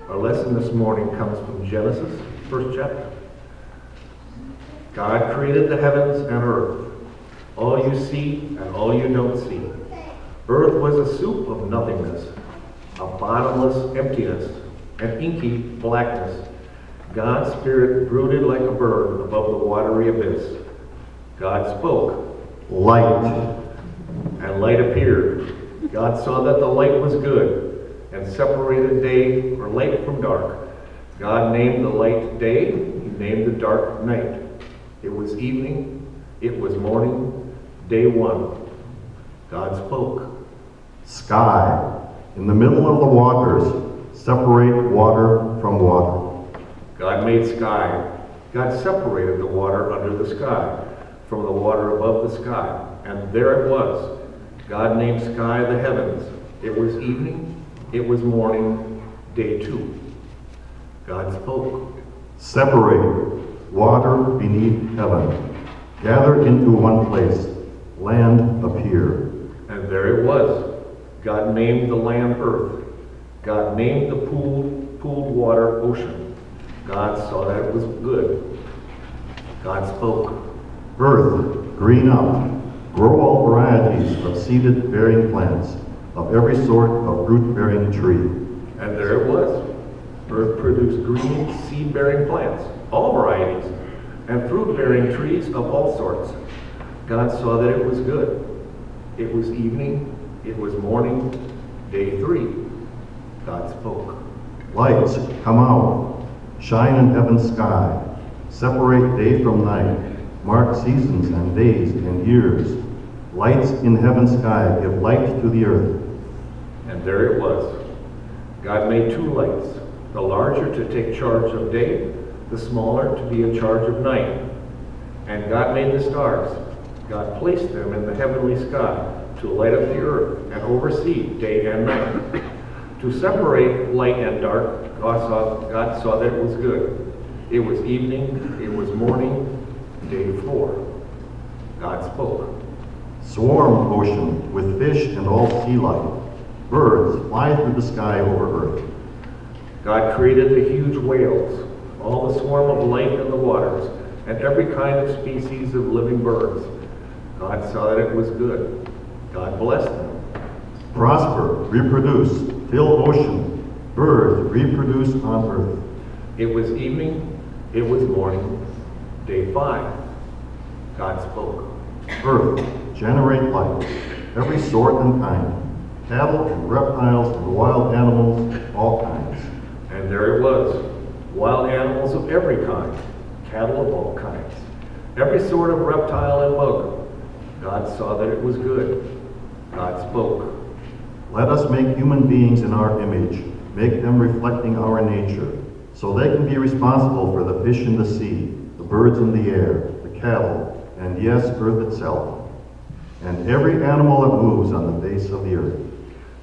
Our lesson this morning comes from Genesis, first chapter. God created the heavens and earth, all you see and all you don't see. Earth was a soup of nothingness, a bottomless emptiness, an inky blackness. God's Spirit brooded like a bird above the watery abyss. God spoke, "Light," and light appeared. God saw that the light was good, and separated day or light from dark. God named the light day, he named the dark night. It was evening, it was morning, day one. God spoke. Sky, in the middle of the waters, separate water from water. God made sky. God separated the water under the sky from the water above the sky. And there it was. God named sky the heavens. It was evening, it was morning, day two. God spoke. Separate water beneath heaven. Gather into one place. Land appear. And there it was. God named the land earth. God named the pooled water ocean. God saw that it was good. God spoke. Earth, green up, grow all varieties of seed-bearing plants, of every sort of fruit-bearing tree. And there it was. Earth produced green, seed-bearing plants, all varieties, and fruit-bearing trees of all sorts. God saw that it was good. It was evening, it was morning, day 3. God spoke. Lights, come out, shine in heaven's sky, separate day from night, mark seasons and days and years. Lights in heaven's sky give light to the earth. And there it was. God made 2 lights, the larger to take charge of day, the smaller to be in charge of night. And God made the stars. God placed them in the heavenly sky to light up the earth and oversee day and night. To separate light and dark, God saw that it was good. It was evening, it was morning, day 4. God spoke. Swarm ocean with fish and all sea life. Birds fly through the sky over earth. God created the huge whales, all the swarm of life in the waters, and every kind of species of living birds. God saw that it was good. God blessed them. Prosper, reproduce, fill ocean. Birds reproduce on earth. It was evening, it was morning, day 5. God spoke. Earth, generate life, every sort and kind. Cattle and reptiles and wild animals, all kinds. And there it was, wild animals of every kind, cattle of all kinds, every sort of reptile and bug. God saw that it was good. God spoke. Let us make human beings in our image, make them reflecting our nature, so they can be responsible for the fish in the sea, the birds in the air, the cattle, and yes, earth itself, and every animal that moves on the face of the earth.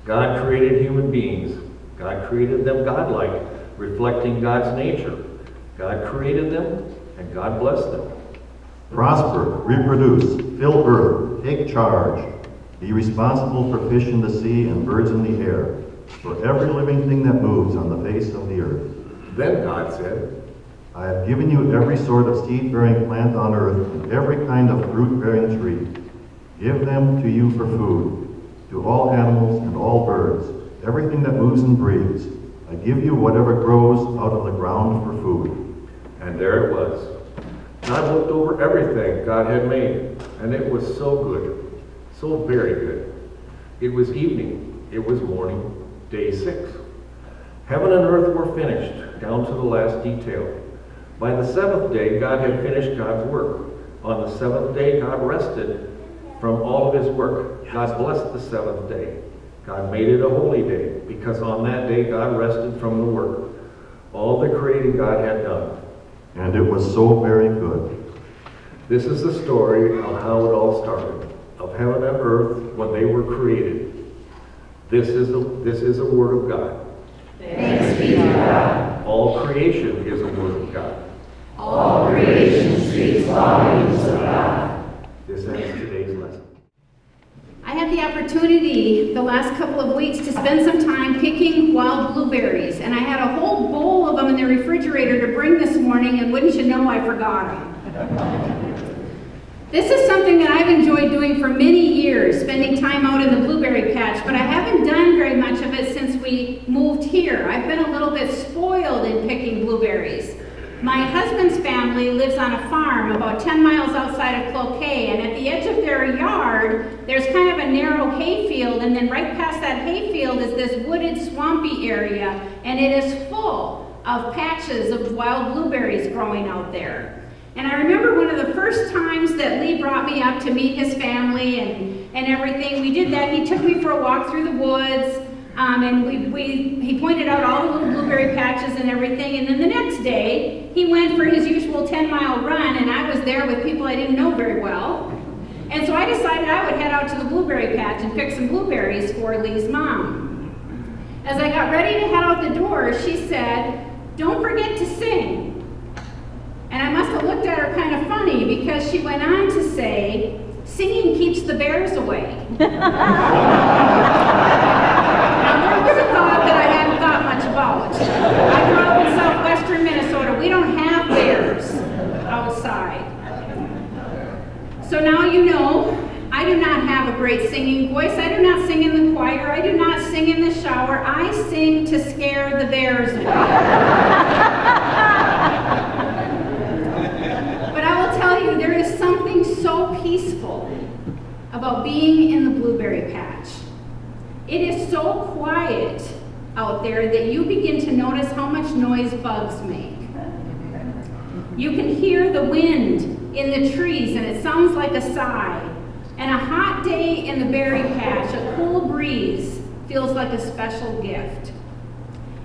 God created human beings. God created them godlike, reflecting God's nature. God created them, and God blessed them. Prosper, reproduce, fill earth, take charge, be responsible for fish in the sea and birds in the air, for every living thing that moves on the face of the earth. Then God said, I have given you every sort of seed-bearing plant on earth and every kind of fruit-bearing tree. Give them to you for food, to all animals and all birds, everything that moves and breathes. I give you whatever grows out of the ground for food. And there it was. God looked over everything God had made, and it was so good, so very good. It was evening, it was morning, day 6. Heaven and earth were finished, down to the last detail. By the 7th day, God had finished God's work. On the 7th day, God rested from all of his work. God blessed the 7th day. God made it a holy day, because on that day, God rested from the work, all the creating God had done. And it was so very good. This is the story of how it all started, of heaven and earth when they were created. This is a word of God. Thanks be to God. All creation is a word of God. All creation speaks volumes of God. This ends today's lesson. I had the opportunity the last couple of weeks to spend some time picking wild blueberries, and I had a whole bowl of them in the refrigerator to bring this morning, and wouldn't you know, I forgot them. This is something that I've enjoyed doing for many years, spending time out in the blueberry patch, but I haven't done very much of it since we moved here. I've been a little bit spoiled in picking blueberries. My husband's family lives on a farm about 10 miles outside of Cloquet, and at the edge of their yard, there's kind of a narrow hayfield, and then right past that hayfield is this wooded, swampy area, and it is full of patches of wild blueberries growing out there. And I remember one of the first times that Lee brought me up to meet his family and everything. We did that. He took me for a walk through the woods, and he pointed out all the little blueberry patches and everything. And then the next day, he went for his usual 10-mile run, and I was there with people I didn't know very well. And so I decided I would head out to the blueberry patch and pick some blueberries for Lee's mom. As I got ready to head out the door, she said, "Don't forget to sing." And I must have looked at her kind of funny, because she went on to say, "Singing keeps the bears away." Now, there was a thought that I hadn't thought much about. I grew up in southwestern Minnesota, So now you know, I do not have a great singing voice. I do not sing in the choir. I do not sing in the shower. I sing to scare the bears away. But I will tell you, there is something so peaceful about being in the blueberry patch. It is so quiet out there that you begin to notice how much noise bugs make. You can hear the wind in the trees, and it sounds like a sigh. And a hot day in the berry patch, a cool breeze, feels like a special gift.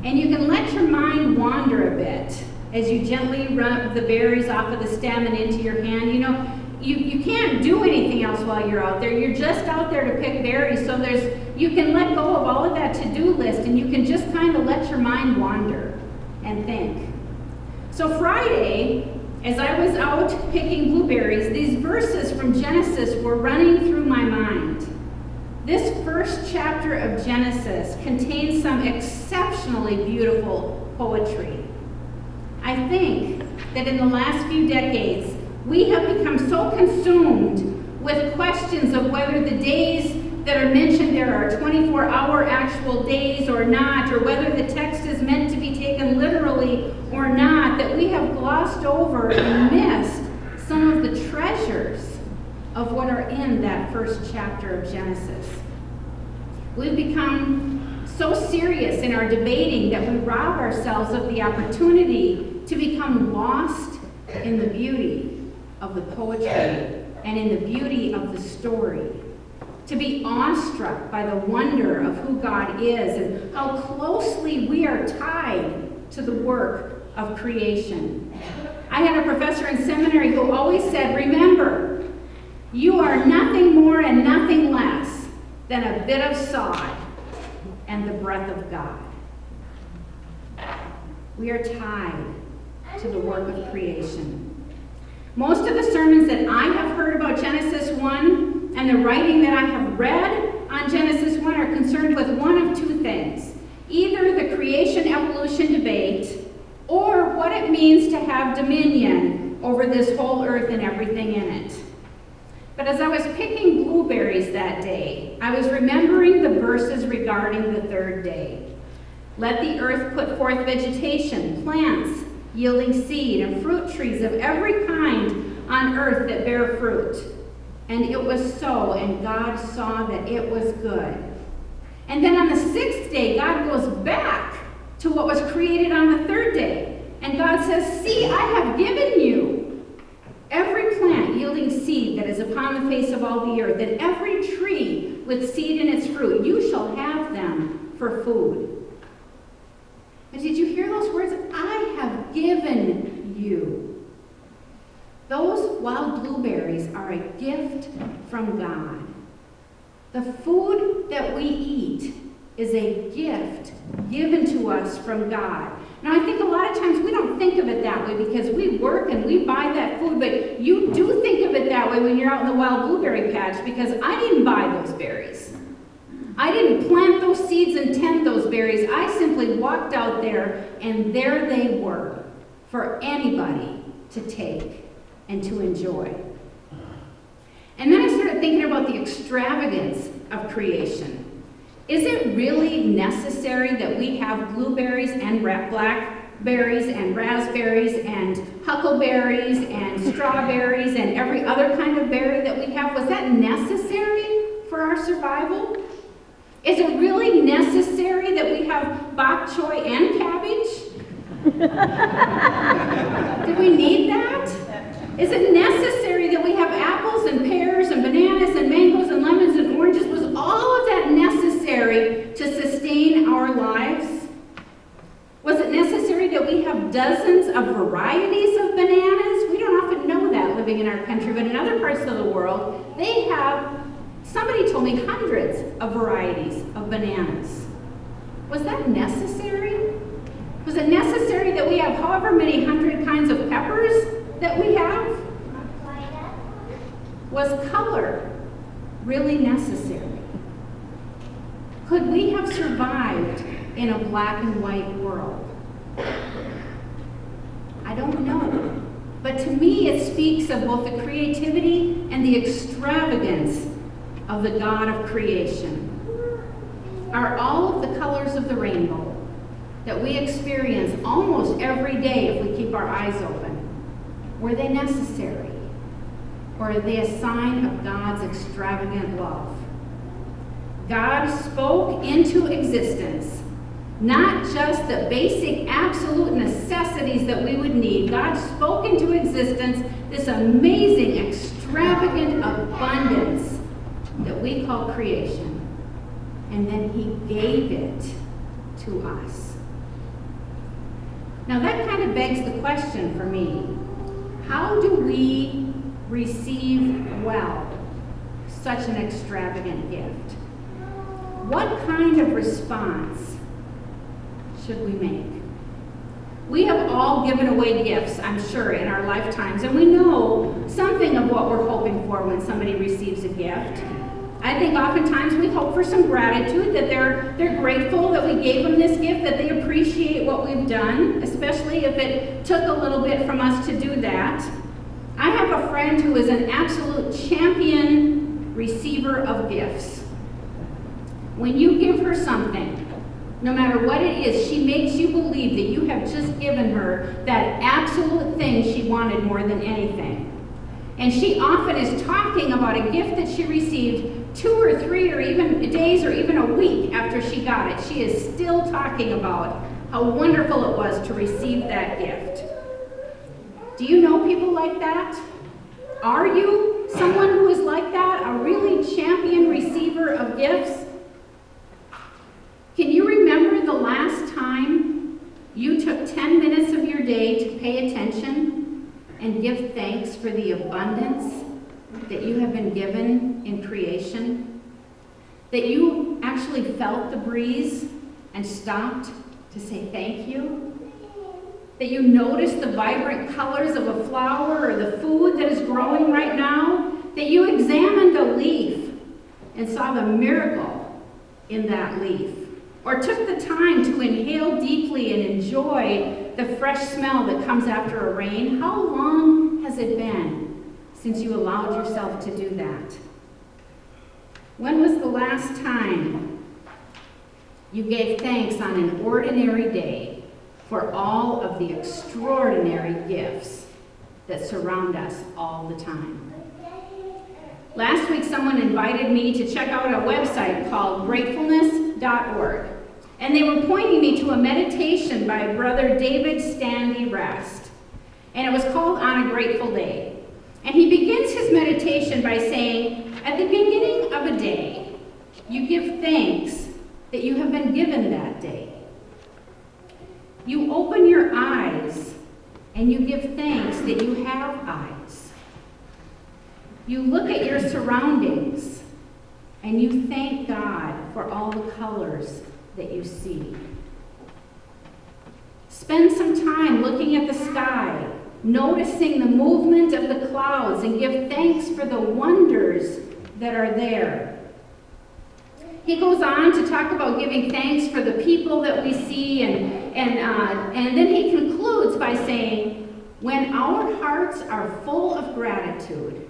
And you can let your mind wander a bit as you gently rub the berries off of the stem and into your hand. You know, you can't do anything else while you're out there. You're just out there to pick berries, so you can let go of all of that to-do list, and you can just kind of let your mind wander and think. So Friday, as I was out picking blueberries, these verses from Genesis were running through my mind. This first chapter of Genesis contains some exceptionally beautiful poetry. I think that in the last few decades, we have become so consumed with questions of whether the days that are mentioned there are 24-hour actual days or not, or whether the text is meant to be taken literally or not, that we have glossed over and missed some of the treasures of what are in that first chapter of Genesis. We've become so serious in our debating that we rob ourselves of the opportunity to become lost in the beauty of the poetry and in the beauty of the story. To be awestruck by the wonder of who God is and how closely we are tied to the work of creation. I had a professor in seminary who always said, remember, you are nothing more and nothing less than a bit of sod and the breath of God. We are tied to the work of creation. Most of the sermons that I have heard about Genesis 1 and the writing that I have read on Genesis 1 are concerned with one of two things. Either the creation-evolution debate or what it means to have dominion over this whole earth and everything in it. But as I was picking blueberries that day, I was remembering the verses regarding the third day. Let the earth put forth vegetation, plants, yielding seed, and fruit trees of every kind on earth that bear fruit. And it was so, and God saw that it was good. And then on the sixth day, God goes back to what was created on the third day. And God says, see, I have given you every plant yielding seed that is upon the face of all the earth, and every tree with seed in its fruit. You shall have them for food. But did you hear those words? I have given you. Those wild blueberries are a gift from God. The food that we eat is a gift given to us from God. Now, I think a lot of times we don't think of it that way because we work and we buy that food, but you do think of it that way when you're out in the wild blueberry patch, because I didn't buy those berries. I didn't plant those seeds and tend those berries. I simply walked out there, and there they were for anybody to take and to enjoy. And then I started thinking about the extravagance of creation. Is it really necessary that we have blueberries and blackberries and raspberries and huckleberries and strawberries and every other kind of berry that we have? Was that necessary for our survival? Is it really necessary that we have bok choy and cabbage? Do we need that? Is it necessary that we have apples and pears and bananas and mangoes and lemons and oranges? Was all of that necessary to sustain our lives? Was it necessary that we have dozens of varieties of bananas? We don't often know that living in our country, but in other parts of the world, they have, somebody told me, hundreds of varieties of bananas. Was that necessary? Was it necessary that we have however many hundred kinds of peppers that we have? Was color really necessary? Could we have survived in a black and white world? I don't know. but to me it speaks of both the creativity and the extravagance of the God of creation. Are all of the colors of the rainbow that we experience almost every day if we keep our eyes open, were they necessary? Or are they a sign of God's extravagant love? God spoke into existence not just the basic absolute necessities that we would need. God spoke into existence this amazing, extravagant abundance that we call creation. And then he gave it to us. Now that kind of begs the question for me. How do we receive well such an extravagant gift? What kind of response should we make? We have all given away gifts, I'm sure, in our lifetimes, and we know something of what we're hoping for when somebody receives a gift. I think oftentimes we hope for some gratitude, that they're grateful that we gave them this gift, that they appreciate what we've done, especially if it took a little bit from us to do that. I have a friend who is an absolute champion receiver of gifts. When you give her something, no matter what it is, she makes you believe that you have just given her that absolute thing she wanted more than anything. And she often is talking about a gift that she received 2 or 3 or even days or even a week after she got it. She is still talking about how wonderful it was to receive that gift. Do you know people like that? Are you someone who is like that, a really champion receiver of gifts? Can you remember the last time you took 10 minutes of your day to pay attention and give thanks for the abundance that you have been given in creation? That you actually felt the breeze and stopped to say thank you? That you noticed the vibrant colors of a flower or the food that is growing right now? That you examined a leaf and saw the miracle in that leaf? Or took the time to inhale deeply and enjoy the fresh smell that comes after a rain? How long has it been since you allowed yourself to do that? When was the last time you gave thanks on an ordinary day for all of the extraordinary gifts that surround us all the time? Last week, someone invited me to check out a website called gratefulness.org. And they were pointing me to a meditation by Brother David Stanley Rest. And it was called On a Grateful Day. And he begins his meditation by saying, at the beginning of a day, you give thanks that you have been given that day. You open your eyes and you give thanks that you have eyes. You look at your surroundings and you thank God for all the colors that you see. Spend some time looking at the sky, noticing the movement of the clouds, and give thanks for the wonders that are there. He goes on to talk about giving thanks for the people that we see, and then he concludes by saying, when our hearts are full of gratitude,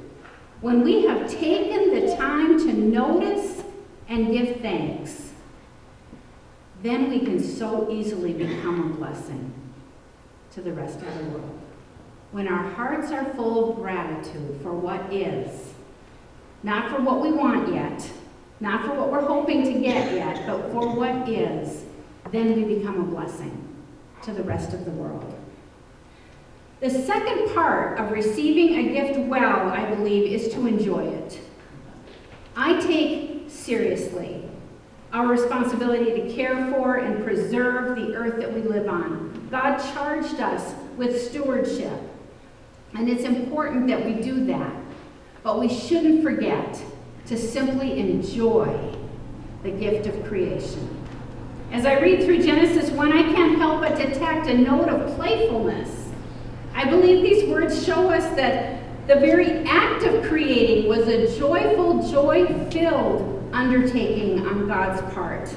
when we have taken the time to notice and give thanks, then we can so easily become a blessing to the rest of the world. When our hearts are full of gratitude for what is, not for what we want yet, not for what we're hoping to get yet, but for what is, then we become a blessing to the rest of the world. The second part of receiving a gift well, I believe, is to enjoy it. I take seriously our responsibility to care for and preserve the earth that we live on. God charged us with stewardship, and it's important that we do that. But we shouldn't forget to simply enjoy the gift of creation. As I read through Genesis 1, I can't help but detect a note of playfulness. I believe these words show us that the very act of creating was a joyful, joy-filled undertaking on God's part.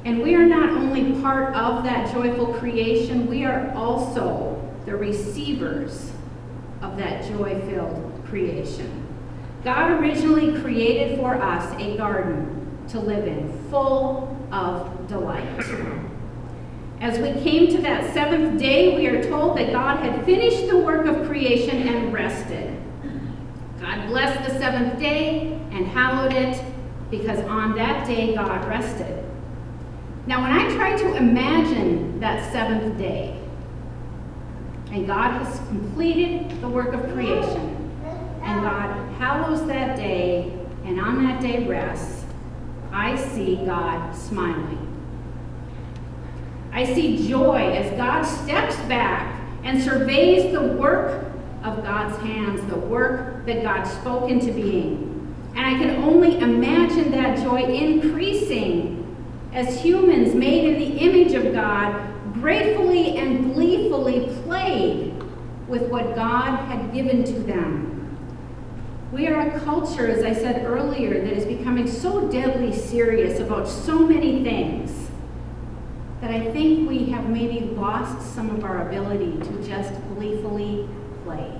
And we are not only part of that joyful creation, we are also the receivers of that joy-filled creation. God originally created for us a garden to live in, full of delight. As we came to that seventh day, we are told that God had finished the work of creation and rested. God blessed the seventh day and hallowed it, because on that day God rested. Now, when I try to imagine that seventh day, and God has completed the work of creation, and God hallows that day, and on that day rests, I see God smiling. I see joy as God steps back and surveys the work of God's hands, the work that God spoke into being. And I can only imagine that joy increasing as humans made in the image of God gratefully and gleefully played with what God had given to them. We are a culture, as I said earlier, that is becoming so deadly serious about so many things that I think we have maybe lost some of our ability to just gleefully play.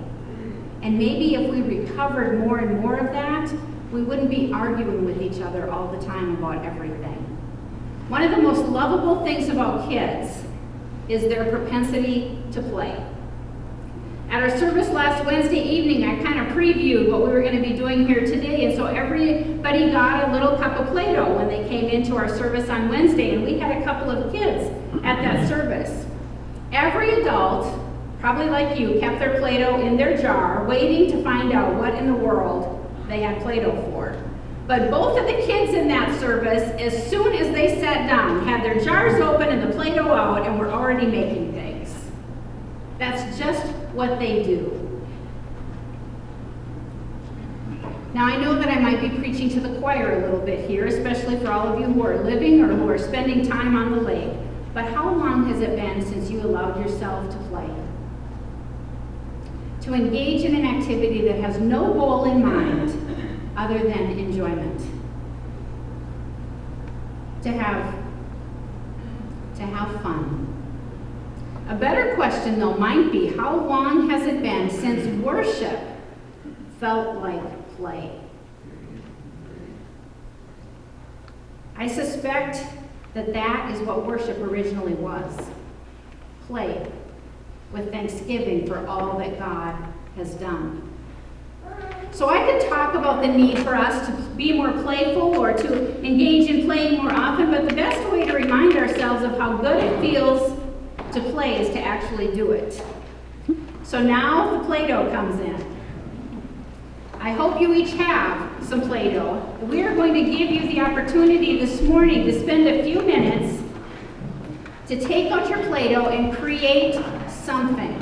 And maybe if we recovered more and more of that, we wouldn't be arguing with each other all the time about everything. One of the most lovable things about kids is their propensity to play. At our service last Wednesday evening, I kind of previewed what we were going to be doing here today, and so everybody got a little cup of Play-Doh when they came into our service on Wednesday, and we had a couple of kids at that service. Every adult, probably like you, kept their Play-Doh in their jar, waiting to find out what in the world they had Play-Doh for. But both of the kids in that service, as soon as they sat down, had their jars open and the Play-Doh out, and were already making things. That's just what they do. Now, I know that I might be preaching to the choir a little bit here, especially for all of you who are living or who are spending time on the lake. But how long has it been since you allowed yourself to play? To engage in an activity that has no goal in mind other than enjoyment. To have fun. A better question, though, might be, how long has it been since worship felt like play? I suspect that that is what worship originally was. Play, with thanksgiving for all that God has done. So I could talk about the need for us to be more playful or to engage in playing more often, but the best way to remind ourselves of how good it feels to play is to actually do it. So now the Play-Doh comes in. I hope you each have some Play-Doh. We are going to give you the opportunity this morning to spend a few minutes to take out your Play-Doh and create something.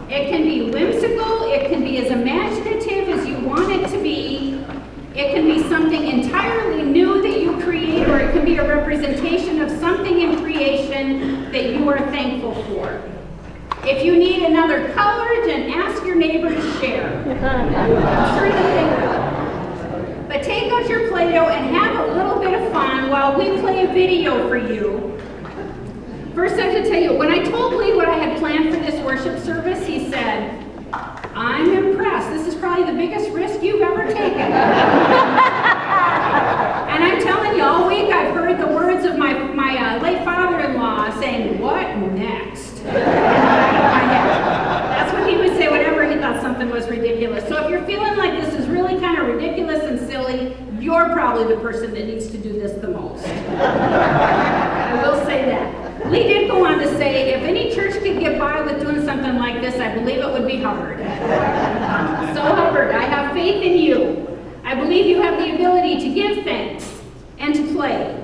It can be whimsical, it can be as imaginative as you want it to be, it can be something entirely new that you create, or it can be a representation of something in creation that you are thankful for. If you need another color, then ask your neighbor to share. I'm sure that they will. But take out your Play-Doh and have a little bit of fun while we play a video for you. First, I have to tell you, when I told Lee what I had planned for this worship service, he said, "I'm impressed. This is probably the biggest risk you've ever taken." And I'm telling you, all week I've heard the words of my late father-in-law saying, "What next?" That's what he would say whenever he thought something was ridiculous. So if you're feeling like this is really kind of ridiculous and silly, you're probably the person that needs to do this the most. I will say that. Lee did go on to say, if any church could get by with doing something like this, I believe it would be Hubbard. So Hubbard, I have faith in you. I believe you have the ability to give thanks and to play.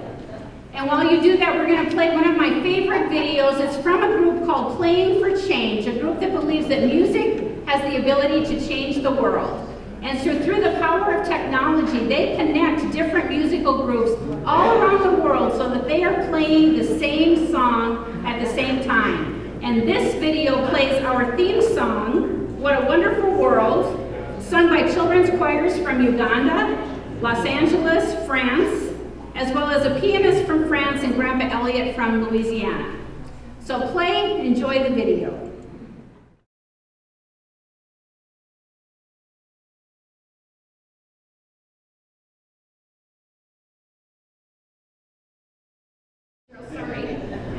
And while you do that, we're going to play one of my favorite videos. It's from a group called Playing for Change, a group that believes that music has the ability to change the world. And so through the power of technology, they connect different musical groups all around the world so that they are playing the same song at the same time. And this video plays our theme song, What a Wonderful World, sung by children's choirs from Uganda, Los Angeles, France, as well as a pianist from France and Grandpa Elliott from Louisiana. So play and enjoy the video.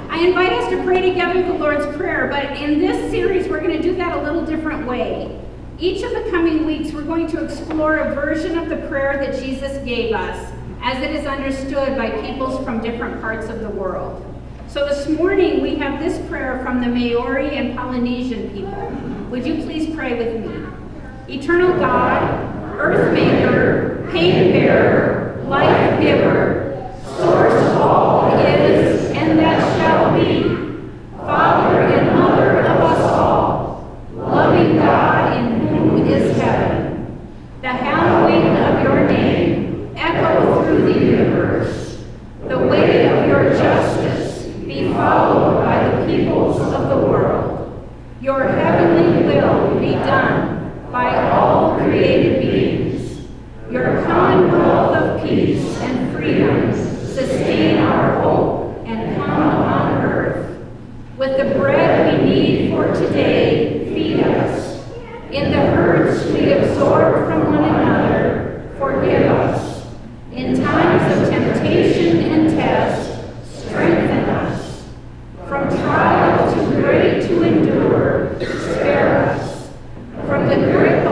I invite us to pray together the Lord's Prayer, but in this series, we're going to do that a little different way. Each of the coming weeks, we're going to explore a version of the prayer that Jesus gave us, as it is understood by peoples from different parts of the world. So this morning, we have this prayer from the Maori and Polynesian people. Would you please pray with me? Eternal God, earth maker, pain bearer, life giver, source of all is and that shall be, Father and Mother of us all, loving God in whom is heaven. The hallowing of your name echo through the universe. The way of your justice be followed by the peoples of the world. Your heavenly will be done by all created beings. Your commonwealth of peace and freedom sustain our hope and come on earth. With the bread we need for today, feed us. In the hurts we absorb from one another, forgive us. In times of temptation and test, strengthen us. From trial too great to endure, spare us. From the grip